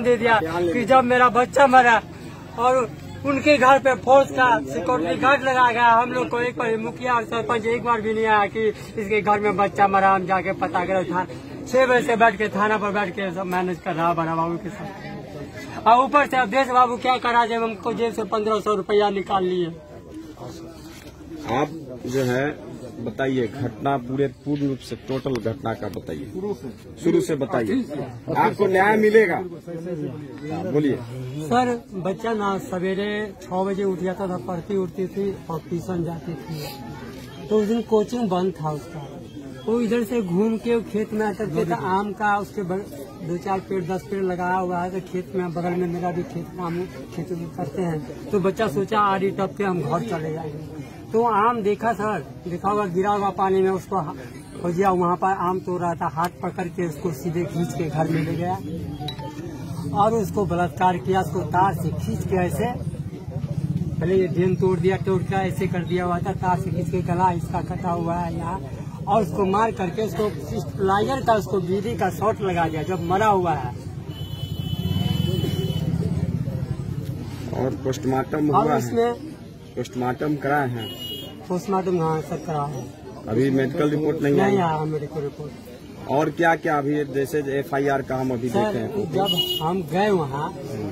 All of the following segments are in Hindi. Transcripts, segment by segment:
बयान दे दिया कि जब मेरा बच्चा मरा और उनके घर पे फोर्स का सिक्योरिटी गार्ड लगाया गया। हम लोग को एक बार मुखिया और सरपंच एक बार भी नहीं आया कि इसके घर में बच्चा मरा। हम जाके पता करे था 6 बजे से बैठ के थाना पर बैठ के सब मैनेज कर रहा बड़ा बाबू के साथ। और ऊपर से अवधेश बाबू क्या करा जब हमको जेब से 1500 रुपया निकाल लिए। आप जो है बताइए घटना पूर्ण रूप से टोटल घटना का बताइए, शुरू से बताइए, आपको न्याय मिलेगा। बोलिए सर। बच्चा ना सवेरे 6 बजे उठ जाता था, पढ़ती उठती थी और ट्यूशन जाती थी। तो उस दिन कोचिंग बंद था उसका। वो इधर से घूम के खेत में आकर के आम का उसके 2-4 पेड़ 10 पेड़ लगाया हुआ है। तो खेत में बगल में मेरा भी खेत करते हैं। तो बच्चा सोचा आड़ी टप के हम घर चले जाएंगे। तो आम देखा सर, देखा हुआ गिरा हुआ पानी में, उसको खोजिया वहाँ पर आम तोड़ रहा था। हाथ पकड़ के उसको सीधे खींच के घर में ले गया और उसको बलात्कार किया। उसको तार से खींच के ऐसे पहले ये डेन तोड़ दिया, तोड़ के ऐसे कर दिया हुआ था। तार से खींच के गला इसका कटा हुआ है यहाँ, और उसको मार करके उसको स्टेबलाइजर का उसको बीड़ी का शॉट लगा दिया जब मरा हुआ है। और पोस्टमार्टम हुआ है? पोस्टमार्टम कराए हैं? पोस्टमार्टम हाँ सर करा है। अभी मेडिकल रिपोर्ट नहीं आया मेडिकल रिपोर्ट। और क्या क्या अभी जैसे FIR का हम अभी देखे हैं? जब हम गए वहाँ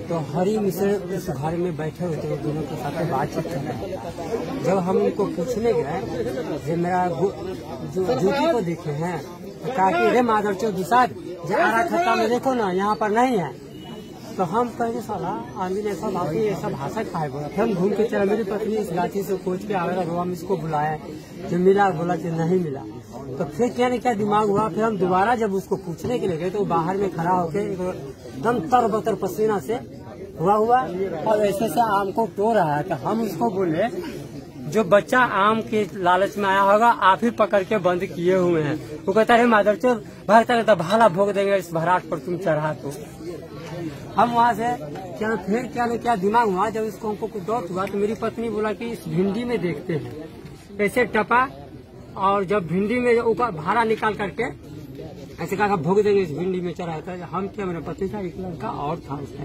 तो हरी मिश्र उस घर में बैठे हुए थे, दोनों के साथ बातचीत कर रहे। जब हम उनको पूछने गए जो मेरा जूती को देखे हैं तो कहा कि रे माधव चौधरी साहब जरा खत्ता में देखो ना, यहाँ पर नहीं है। तो हम कहे साला आंधी ने सब आके ये सब भाषा खाए बोला। फिर हम घूम के चले। मेरी पत्नी इस गाछी से खोज के आवेगा, हम इसको बुलाए, जो मिला बोला कि नहीं मिला। तो फिर क्या नहीं क्या दिमाग हुआ। फिर हम दोबारा जब उसको पूछने के लिए गए तो बाहर में खड़ा होके एकदम तरबतर पसीना से हुआ और ऐसे से आम को तोड़ रहा है। तो हम उसको बोले जो बच्चा आम के लालच में आया होगा आप ही पकड़ के बंद किए हुए हैं। वो कहता है माधव चोर भरता भाला भोग देंगे इस भराट पर तुम चढ़ा। तो हम वहाँ से क्या न क्या दिमाग हुआ। जब इसको हमको कुछ डाउट हुआ तो मेरी पत्नी बोला कि इस भिंडी में देखते हैं, ऐसे टपा और जब भिंडी में ऊपर भाड़ा निकाल करके ऐसे कहा भोग देंगे इस भिंडी में चढ़ा था। हम क्या मेरे पति का एक लड़का और था उसका।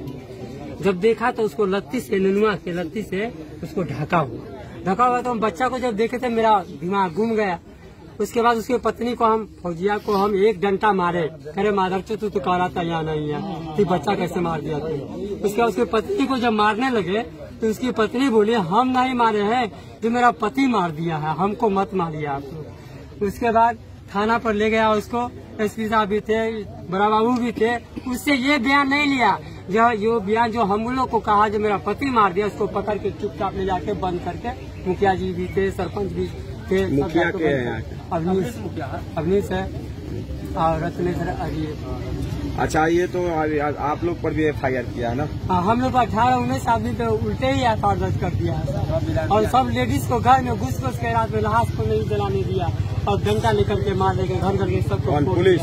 जब देखा तो उसको लत्ती से ननुआ के लत्ती से उसको ढका हुआ। तो हम बच्चा को जब देखे थे मेरा दिमाग घूम गया। उसके बाद उसकी पत्नी को हम फौजिया को हम एक डंडा मारे, करे माधव तू तो कह रहा था यहाँ नहीं है, तो बच्चा कैसे मार दिया तू। उसके बाद उसकी पत्नी को जब मारने लगे तो उसकी पत्नी बोली हम नहीं मारे हैं, जो मेरा पति मार दिया है, हमको मत मारिए आप लोग। उसके बाद थाना पर ले गया उसको। SP साहब भी थे, बड़ा बाबू भी थे। उससे ये बयान नहीं लिया जो बयान जो हम लोग को कहा जो मेरा पति मार दिया, उसको पकड़ के चुपचाप ले जाके बंद करके। मुखिया जी भी थे, सरपंच भी थे। मुखिया के हैं? अवनीश है और रत्नेश्वर अजीत। अच्छा, ये तो आप लोग पर भी FIR किया है ना? हाँ, हम लोग 18-19 आदमी पे उल्टे ही FIR दर्ज कर दिया है। और सब लेडीज को घर में घुस के रात में लाश को नहीं जलाने दिया और डंडा लेकर के मार देंगे घर करके सबको। पुलिस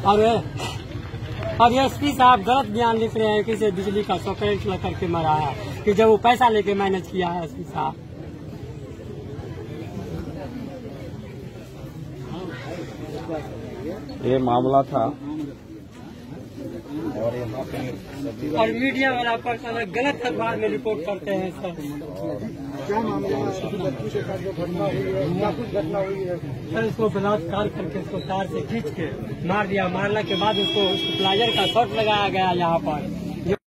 और SP साहब गलत बयान लिख रहे हैं कि इसे बिजली का सॉकेट लग करके मरा है, कि जब वो पैसा लेके मैनेज किया है SP साहब। ये मामला था और मीडिया वाला पर्सन गलत अखबार में रिपोर्ट करते हैं सर। क्या मामला सर, उसको बलात्कार करके उसको तार से खींच के मार दिया। मारने के बाद उसको प्लाजर का शॉट लगाया गया यहाँ पर।